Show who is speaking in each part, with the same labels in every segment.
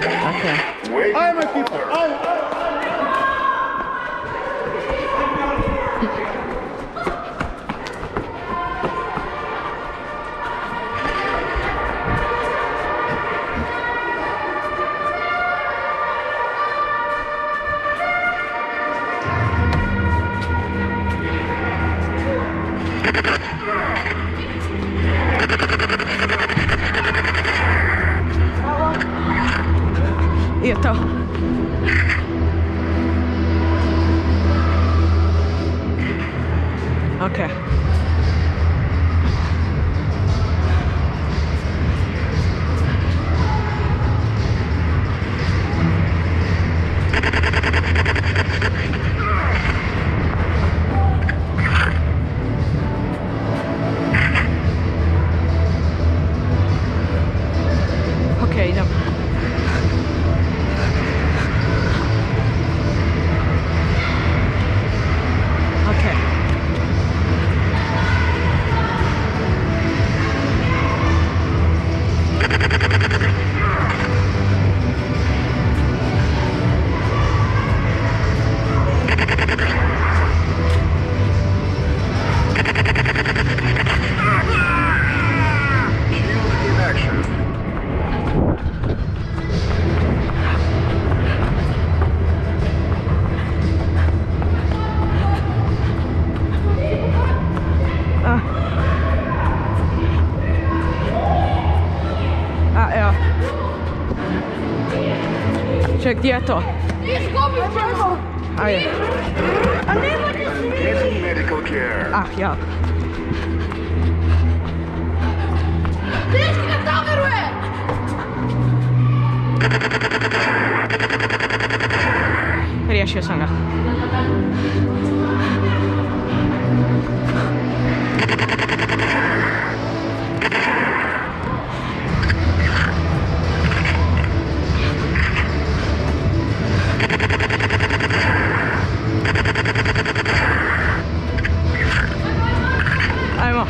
Speaker 1: Okay.
Speaker 2: Ajmo ekipa, ajmo!
Speaker 1: I to. Okay. Okay, idem. Okay.
Speaker 2: Shield in action.
Speaker 1: Evo. Ček, gdje je to?
Speaker 3: Izgubit ćemo!
Speaker 1: Ajde.
Speaker 3: A nemojte svi!
Speaker 2: Getting medical care.
Speaker 1: Ja.
Speaker 3: Dečki ne zaviruje!
Speaker 1: Riješio sam ga. Ajmo.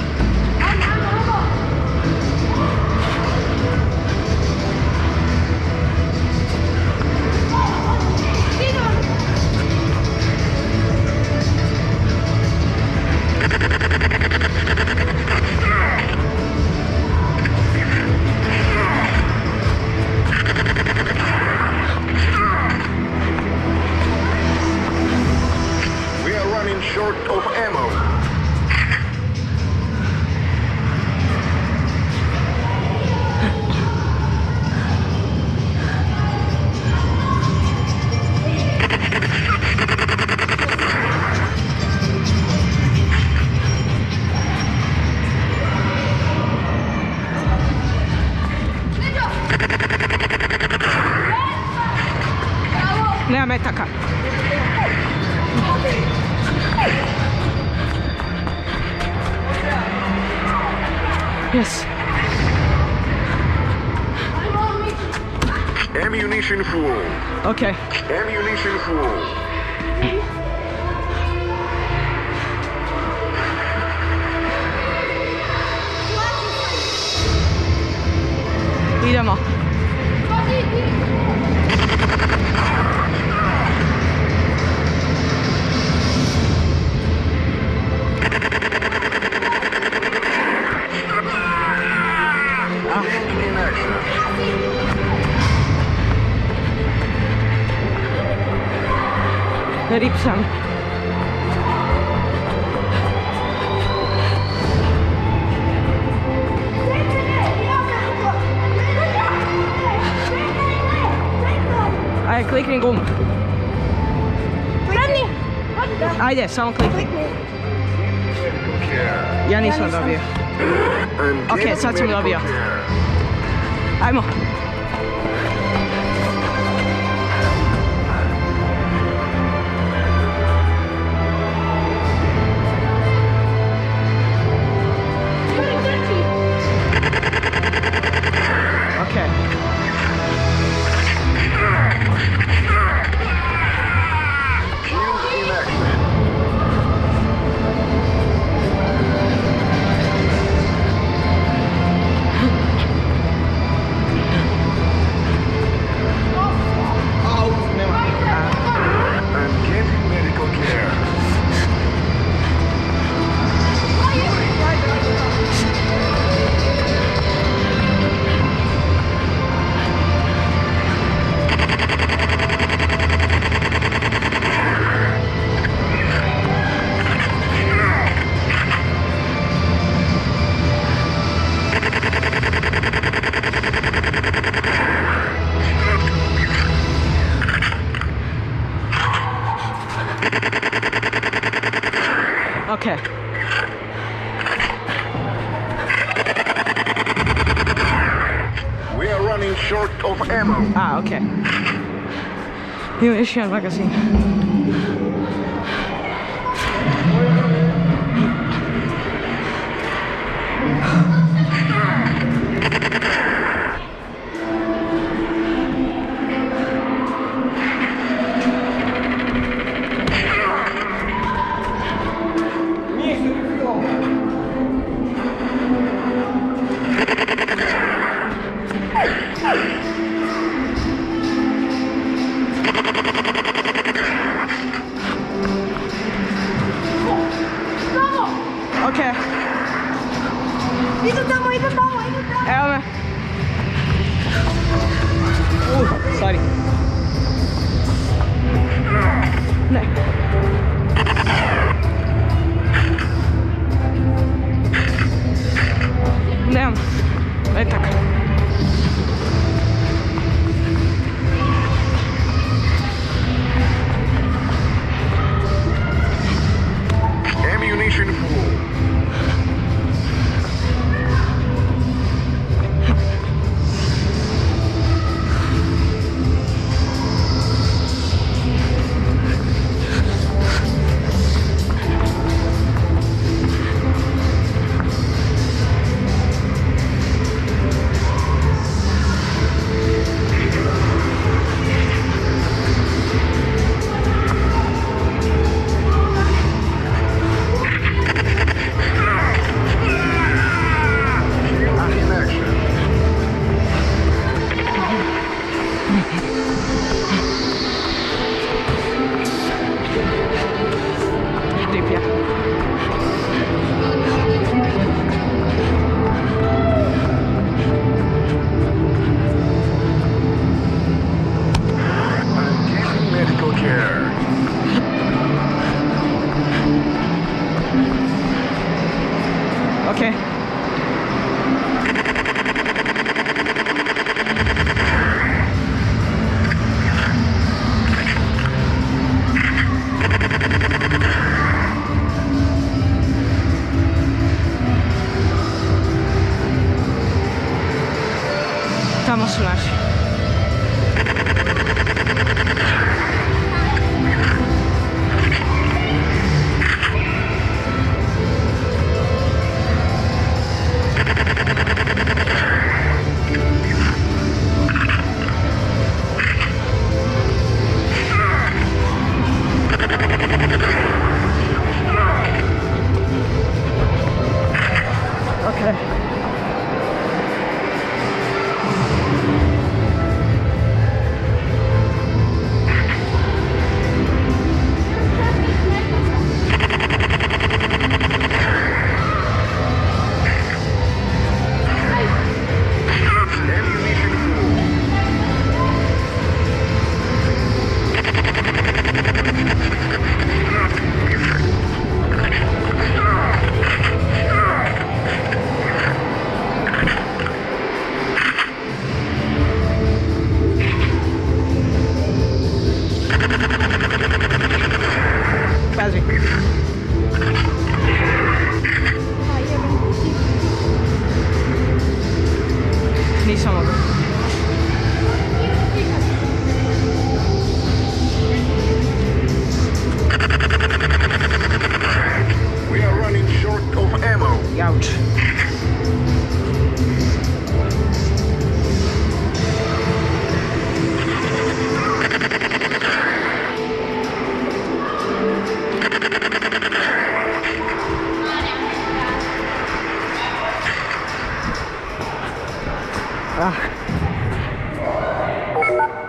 Speaker 2: We are running short of ammo.
Speaker 1: Nema metaka. Yes.
Speaker 2: Ammunition full.
Speaker 1: Okay.
Speaker 2: Ammunition full.
Speaker 1: Idemo.
Speaker 2: In action.
Speaker 1: Rip sam. Ajde, klikni gum.
Speaker 3: Spremni?
Speaker 1: Ajde, samo klikni.
Speaker 2: Care.
Speaker 1: Ja nisam dobio.
Speaker 2: And
Speaker 1: Ok,
Speaker 2: getting
Speaker 1: sad sam
Speaker 2: medical
Speaker 1: dobio.
Speaker 2: care.
Speaker 1: Ajmo. Ok.
Speaker 2: Shield in action. short of ammo.
Speaker 1: Okej. Imam još jedan magazin. Okej.
Speaker 3: Idu tamo.
Speaker 1: Evo me. Sorry. Ne. Nemam. Metak.
Speaker 2: Ammunition full. In action.
Speaker 1: Typ ja.
Speaker 2: I'm giving medical care.
Speaker 1: Okej. Tamo su naši. Okej.
Speaker 2: Ammunition full.
Speaker 1: Pazi. Nisam mogu.
Speaker 2: We are running short of ammo.
Speaker 1: Jauč.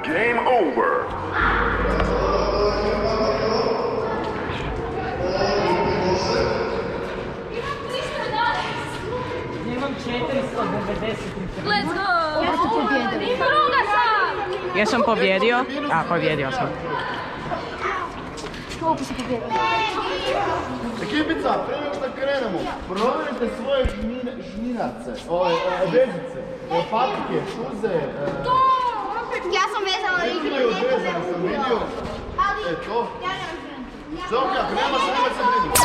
Speaker 2: Game over.
Speaker 3: Let's go! Ja sam pobjedio. Druga sam!
Speaker 1: Jesam pobjedio? Pobjedio sam.
Speaker 3: Koliko si pobjedio?
Speaker 4: Ekipica, prije nego što krenemo, provjerite svoje žminace, vezice, patike, šuze.
Speaker 3: Ja sam vezala
Speaker 4: Odvezano sam vidio. To. Sofija, ako nemaš, nemoj se brinuti.